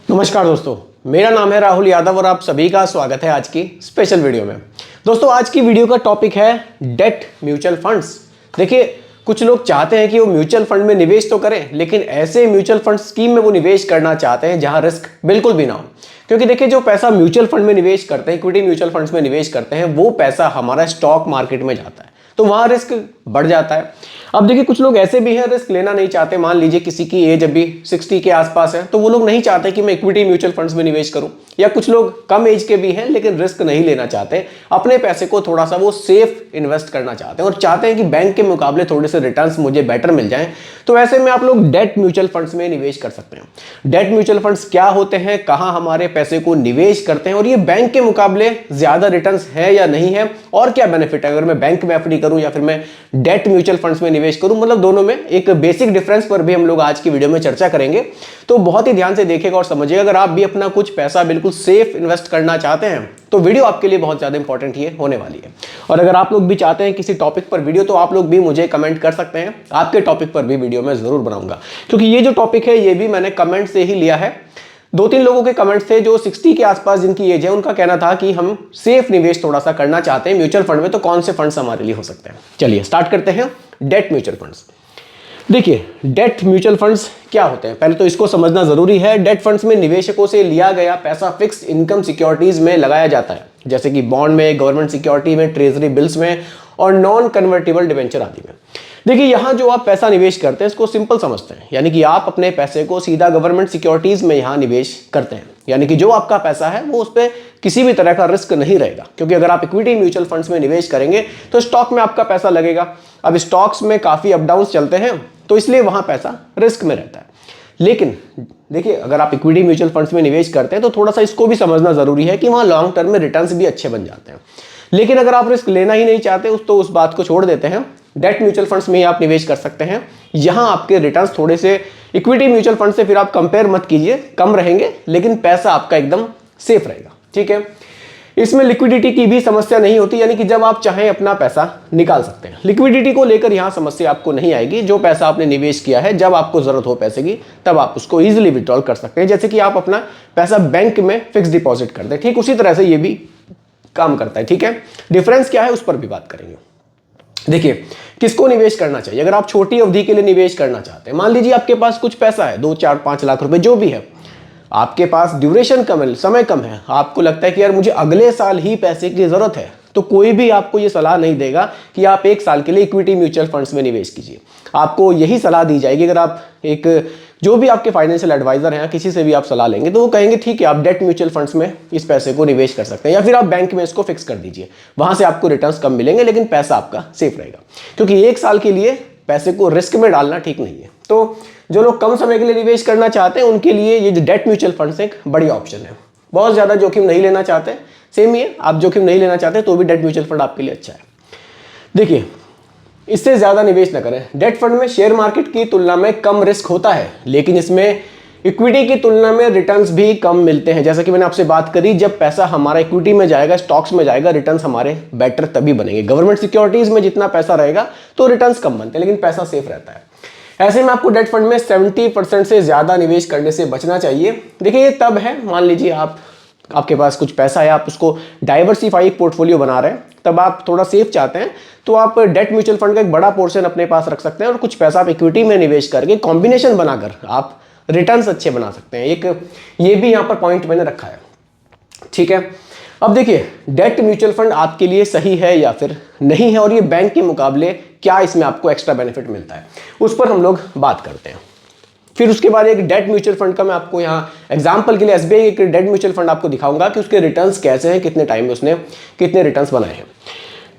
नमस्कार दोस्तों, मेरा नाम है राहुल यादव और आप सभी का स्वागत है आज की स्पेशल वीडियो में। दोस्तों, आज की वीडियो का टॉपिक है डेट म्यूचुअल फंड्स। देखिए, कुछ लोग चाहते हैं कि वो म्यूचुअल फंड में निवेश तो करें, लेकिन ऐसे म्यूचुअल फंड स्कीम में वो निवेश करना चाहते हैं जहां रिस्क बिल्कुल भी ना हो। क्योंकि देखिए, जो पैसा म्यूचुअल फंड में निवेश करते हैं, इक्विटी म्यूचुअल फंड्स में निवेश करते हैं, वो पैसा हमारा स्टॉक मार्केट में जाता है, तो वहां रिस्क बढ़ जाता है। अब देखिए, कुछ लोग ऐसे भी हैं रिस्क लेना नहीं चाहते। मान लीजिए किसी की एज अभी 60 के आसपास है, तो वो लोग नहीं चाहते कि मैं इक्विटी म्यूचुअल फंड्स में निवेश करूं। या कुछ लोग कम एज के भी हैं लेकिन रिस्क नहीं लेना चाहते, अपने पैसे को थोड़ा सा वो सेफ इन्वेस्ट करना चाहते हैं और चाहते हैं कि बैंक के मुकाबले थोड़े से रिटर्न्स मुझे बेटर मिल जाएं। तो ऐसे में आप लोग डेट म्यूचुअल फंड्स में निवेश कर सकते हैं। डेट म्यूचुअल फंड्स क्या होते हैं, कहां हमारे पैसे को निवेश करते हैं और ये बैंक के मुकाबले ज्यादा रिटर्न्स है या नहीं है, और क्या बेनिफिट है अगर मैं बैंक में एफडी करूं या फिर मैं डेट म्यूचुअल फंड्स में निवेश करूं। मतलब दोनों में एक बेसिक डिफरेंस पर भी हम लोग आज की वीडियो में चर्चा करेंगे, तो बहुत ही ध्यान से देखिएगा और समझिएगा। अगर आप भी अपना कुछ पैसा बिल्कुल सेफ इन्वेस्ट करना चाहते हैं तो वीडियो आपके लिए बहुत ज्यादा इंपॉर्टेंट ये होने वाली है। और अगर आप लोग भी चाहते हैं किसी टॉपिक पर वीडियो, तो आप लोग भी मुझे कमेंट कर सकते हैं, आपके टॉपिक पर भी वीडियो मैं जरूर बनाऊंगा। क्योंकि ये जो टॉपिक है ये भी मैंने कमेंट से ही लिया है। 2-3 लोगों के कमेंट्स थे जो 60 के आसपास जिनकी एज है, उनका कहना था कि हम सेफ निवेश थोड़ा सा करना चाहते हैं म्यूचुअल फंड में, तो कौन से फंड्स हमारे लिए हो सकते हैं। चलिए स्टार्ट करते हैं डेट म्यूचुअल फंड्स। देखिए, डेट म्यूचुअल फंड्स क्या होते हैं, पहले तो इसको समझना जरूरी है। डेट फंड्स में निवेशकों से लिया गया पैसा फिक्स्ड इनकम सिक्योरिटीज में लगाया जाता है, जैसे कि बॉन्ड में, गवर्नमेंट सिक्योरिटी में, ट्रेजरी बिल्स में और नॉन कन्वर्टेबल डिवेंचर आदि में। देखिए, यहां जो आप पैसा निवेश करते हैं इसको सिंपल समझते हैं, यानी कि आप अपने पैसे को सीधा गवर्नमेंट सिक्योरिटीज में यहां निवेश करते हैं। यानी कि जो आपका पैसा है वो उस पर किसी भी तरह का रिस्क नहीं रहेगा। क्योंकि अगर आप इक्विटी म्यूचुअल फंड्स में निवेश करेंगे तो स्टॉक में आपका पैसा लगेगा। अब स्टॉक्स में काफी अप डाउन चलते हैं, तो इसलिए वहां पैसा रिस्क में रहता है। लेकिन देखिए, अगर आप इक्विटी म्यूचुअल फंड्स में निवेश करते हैं तो थोड़ा सा इसको भी समझना जरूरी है कि वहां लॉन्ग टर्म में रिटर्न्स भी अच्छे बन जाते हैं। लेकिन अगर आप रिस्क लेना ही नहीं चाहते तो उस बात को छोड़ देते हैं, डेट म्यूचुअल फंड्स में ही आप निवेश कर सकते हैं। यहां आपके रिटर्न्स थोड़े से इक्विटी म्यूचुअल फंड से फिर आप कंपेयर मत कीजिए, कम रहेंगे, लेकिन पैसा आपका एकदम सेफ रहेगा। ठीक है, इसमें लिक्विडिटी की भी समस्या नहीं होती, यानी कि जब आप चाहें अपना पैसा निकाल सकते हैं। लिक्विडिटी को लेकर यहां समस्या आपको नहीं आएगी। जो पैसा आपने निवेश किया है, जब आपको जरूरत हो पैसे की तब आप उसको इजीली विड्रॉल कर सकते हैं, जैसे कि आप अपना पैसा बैंक में फिक्स डिपॉजिट कर दें। ठीक उसी तरह से ये भी काम करता है। ठीक है, डिफरेंस क्या है उस पर भी बात करेंगे। देखिए, किसको निवेश करना चाहिए अगर आप छोटी अवधि के लिए निवेश करना चाहते हैं। मान लीजिए आपके पास कुछ पैसा है, 2, 4, 5 लाख रुपए जो भी है, आपके पास ड्यूरेशन कम है, समय कम है, आपको लगता है कि यार मुझे अगले साल ही पैसे की जरूरत है, तो कोई भी आपको यह सलाह नहीं देगा कि आप 1 साल के लिए इक्विटी म्यूचुअल फंड्स में निवेश कीजिए। आपको यही सलाह दी जाएगी। अगर आप जो भी आपके फाइनेंशियल एडवाइजर हैं, किसी से भी आप सलाह लेंगे तो वो कहेंगे ठीक है, आप डेट म्यूचुअल फंड्स में इस पैसे को निवेश कर सकते हैं, या फिर आप बैंक में इसको फिक्स कर दीजिए। वहां से आपको रिटर्न्स कम मिलेंगे लेकिन पैसा आपका सेफ रहेगा। क्योंकि 1 साल के लिए पैसे को रिस्क में डालना ठीक नहीं है। तो जो लोग कम समय के लिए निवेश करना चाहते हैं उनके लिए ये जो डेट म्यूचुअल फंड्स एक बड़ी ऑप्शन है। बहुत ज्यादा जोखिम नहीं लेना चाहते, सेम ही है, आप जोखिम नहीं लेना चाहते तो भी डेट म्यूचुअल फंड आपके लिए अच्छा है। देखिए, इससे ज्यादा निवेश ना करें। डेट फंड में शेयर मार्केट की तुलना में कम रिस्क होता है, लेकिन इसमें इक्विटी की तुलना में रिटर्न्स भी कम मिलते हैं। जैसा कि मैंने आपसे बात करी, जब पैसा हमारा इक्विटी में जाएगा, स्टॉक्स में जाएगा, रिटर्न्स हमारे बेटर तभी बनेंगे। गवर्नमेंट सिक्योरिटीज में जितना पैसा रहेगा तो रिटर्न्स कम बनते हैं, लेकिन पैसा सेफ रहता है। ऐसे में आपको डेट फंड में 70% से ज्यादा निवेश करने से बचना चाहिए। देखिए, ये तब है, मान लीजिए आपके पास कुछ पैसा है, आप उसको डाइवर्सिफाई पोर्टफोलियो बना रहे हैं, तब आप थोड़ा सेफ चाहते हैं तो आप डेट म्यूचुअल फंड का एक बड़ा पोर्शन अपने पास रख सकते हैं और कुछ पैसा आप इक्विटी में निवेश करके कॉम्बिनेशन बनाकर आप रिटर्न्स अच्छे बना सकते हैं। एक ये भी यहां पर पॉइंट मैंने रखा है। ठीक है, अब देखिए, डेट म्यूचुअल फंड आपके लिए सही है या फिर नहीं है, और ये बैंक के मुकाबले क्या इसमें आपको एक्स्ट्रा बेनिफिट मिलता है, उस पर हम लोग बात करते हैं। फिर उसके बाद एक डेट म्यूचुअल फंड का मैं आपको यहाँ एग्जांपल के लिए एसबीआई एक डेट म्यूचुअल फंड आपको दिखाऊंगा कि उसके रिटर्न्स कैसे हैं, कितने टाइम में उसने कितने रिटर्न्स बनाए हैं।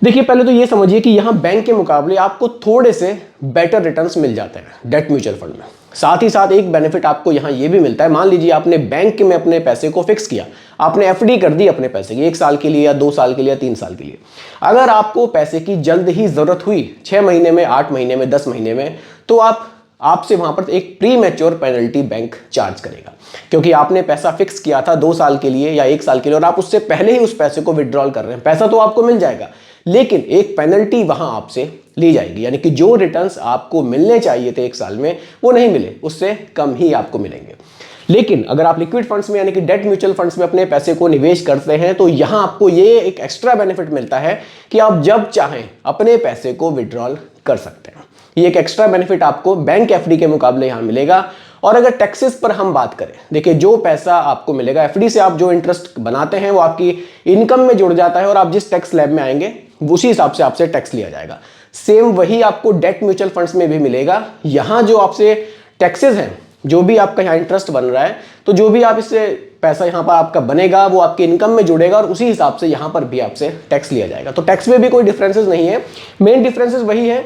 देखिए, पहले तो ये समझिए कि यहाँ बैंक के मुकाबले आपको थोड़े से बेटर रिटर्न्स मिल जाते हैं डेट म्यूचुअल फंड में। साथ ही साथ एक बेनिफिट आपको यहाँ ये भी मिलता है। मान लीजिए आपने बैंक में अपने पैसे को फिक्स किया, आपने एफडी कर दी अपने पैसे की 1 साल के लिए या 2 साल के लिए या 3 साल के लिए। अगर आपको पैसे की जल्द ही जरूरत हुई 6 महीने में, 8 महीने में, 10 महीने में, तो आपसे वहां पर एक pre mature penalty bank charge करेगा, क्योंकि आपने पैसा फिक्स किया था 2 साल के लिए या 1 साल के लिए और आप उससे पहले ही उस पैसे को विड्रॉल कर रहे हैं। पैसा तो आपको मिल जाएगा, लेकिन एक पेनल्टी वहां आपसे ली जाएगी, यानी कि जो रिटर्न्स आपको मिलने चाहिए थे 1 साल में वो नहीं मिले, उससे कम ही आपको मिलेंगे। लेकिन अगर आप लिक्विड फंड्स में यानी कि डेट म्यूचुअल फंड्स में अपने पैसे को निवेश करते हैं तो यहां आपको ये एक एक्स्ट्रा बेनिफिट मिलता है कि आप जब चाहें अपने पैसे को विड्रॉल कर सकते हैं। ये एक एक्स्ट्रा बेनिफिट आपको बैंक एफडी के मुकाबले यहां मिलेगा। और अगर टैक्सेस पर हम बात करें, देखिए जो पैसा आपको मिलेगा एफडी से, आप जो इंटरेस्ट बनाते हैं वो आपकी इनकम में जुड़ जाता है और आप जिस टैक्स स्लैब में आएंगे उसी हिसाब से आपसे टैक्स लिया जाएगा। सेम वही आपको डेट म्यूचुअल फंड्स में भी मिलेगा। यहां जो आपसे टैक्सेस हैं, जो भी आपका यहाँ इंटरेस्ट बन रहा है, तो जो भी आप इससे पैसा यहाँ पर आपका बनेगा वो आपकी इनकम में जुड़ेगा और उसी हिसाब से यहाँ पर भी आपसे टैक्स लिया जाएगा। तो टैक्स में भी कोई डिफरेंसेस नहीं है। मेन डिफरेंसेस वही है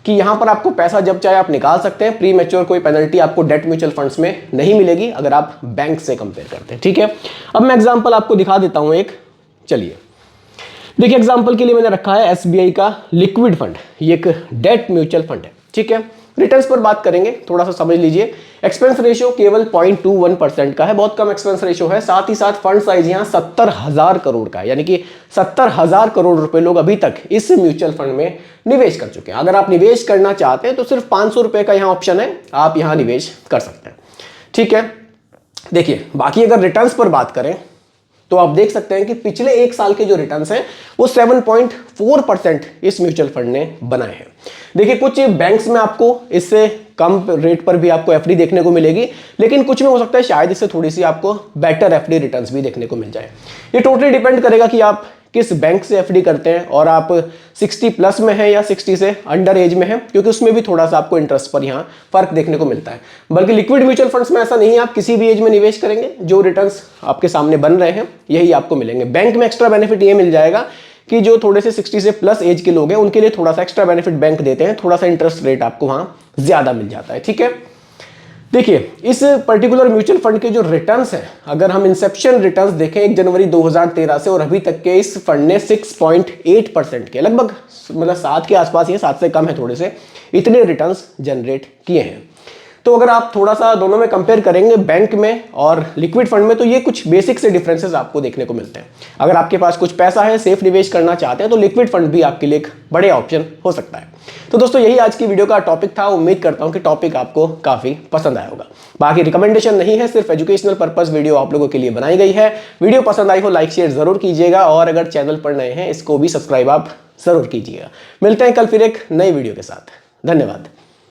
कि यहाँ पर आपको पैसा जब चाहे आप निकाल सकते हैं। प्री मैच्योर कोई पेनल्टी आपको डेट म्यूचुअल फंड्स में नहीं मिलेगी अगर आप बैंक से कंपेयर करते हैं। ठीक है, अब मैं एग्जाम्पल आपको दिखा देता हूँ एक। चलिए देखिए, एग्जाम्पल के लिए मैंने रखा है एसबीआई का लिक्विड फंड, ये एक डेट म्यूचुअल फंड है। ठीक है, रिटर्न्स पर बात करेंगे, थोड़ा सा समझ लीजिए। एक्सपेंस रेशियो केवल 0.21% का है, बहुत कम एक्सपेंस रेशियो है। साथ ही साथ फंड साइज यहाँ 70,000 करोड़ का है, यानी कि 70,000 करोड़ रुपए लोग अभी तक इस म्यूचुअल फंड में निवेश कर चुके हैं। अगर आप निवेश करना चाहते हैं तो सिर्फ 500 रुपए का यहाँ ऑप्शन है, आप यहाँ निवेश कर सकते हैं। ठीक है, देखिए बाकी अगर रिटर्न्स पर बात करें तो आप देख सकते हैं कि पिछले एक साल के जो रिटर्न्स हैं वो 7.4% इस म्यूचुअल फंड ने बनाए हैं। देखिए कुछ बैंक्स में आपको इससे कम रेट पर भी आपको एफडी देखने को मिलेगी, लेकिन कुछ में हो सकता है शायद इससे थोड़ी सी आपको बेटर एफडी रिटर्न्स भी देखने को मिल जाए। ये टोटली डिपेंड करेगा कि आप किस बैंक से एफडी करते हैं और आप 60 प्लस में हैं या 60 से अंडर एज में हैं, क्योंकि उसमें भी थोड़ा सा आपको इंटरेस्ट पर यहाँ फर्क देखने को मिलता है। बल्कि लिक्विड म्यूचुअल फंड्स में ऐसा नहीं है, आप किसी भी एज में निवेश करेंगे जो रिटर्न्स आपके सामने बन रहे हैं यही आपको मिलेंगे। बैंक में एक्स्ट्रा बेनिफिट ये मिल जाएगा कि जो थोड़े से 60 से प्लस एज के लोग हैं उनके लिए थोड़ा सा एक्स्ट्रा बेनिफिट बैंक देते हैं, थोड़ा सा इंटरेस्ट रेट आपको वहां ज्यादा मिल जाता है। ठीक है, देखिए इस पर्टिकुलर म्यूचुअल फंड के जो रिटर्न्स हैं, अगर हम इंसेप्शन रिटर्न्स देखें 1 जनवरी 2013 से और अभी तक के, इस फंड ने 6.8% के लगभग, मतलब 7 के आसपास, ये 7 से कम है थोड़े से, इतने रिटर्न्स जनरेट किए हैं। तो अगर आप थोड़ा सा दोनों में कंपेयर करेंगे बैंक में और लिक्विड फंड में, तो ये कुछ बेसिक से डिफरेंसेस आपको देखने को मिलते हैं। अगर आपके पास कुछ पैसा है, सेफ निवेश करना चाहते हैं, तो लिक्विड फंड भी आपके लिए एक बड़े ऑप्शन हो सकता है। तो दोस्तों यही आज की वीडियो का टॉपिक था। उम्मीद करता हूं कि टॉपिक आपको काफी पसंद आया होगा। बाकी रिकमेंडेशन नहीं है, सिर्फ एजुकेशनल पर्पस वीडियो आप लोगों के लिए बनाई गई है। वीडियो पसंद आई हो लाइक शेयर जरूर कीजिएगा और अगर चैनल पर नए हैं इसको भी सब्सक्राइब आप जरूर कीजिएगा। मिलते हैं कल फिर एक नई वीडियो के साथ। धन्यवाद।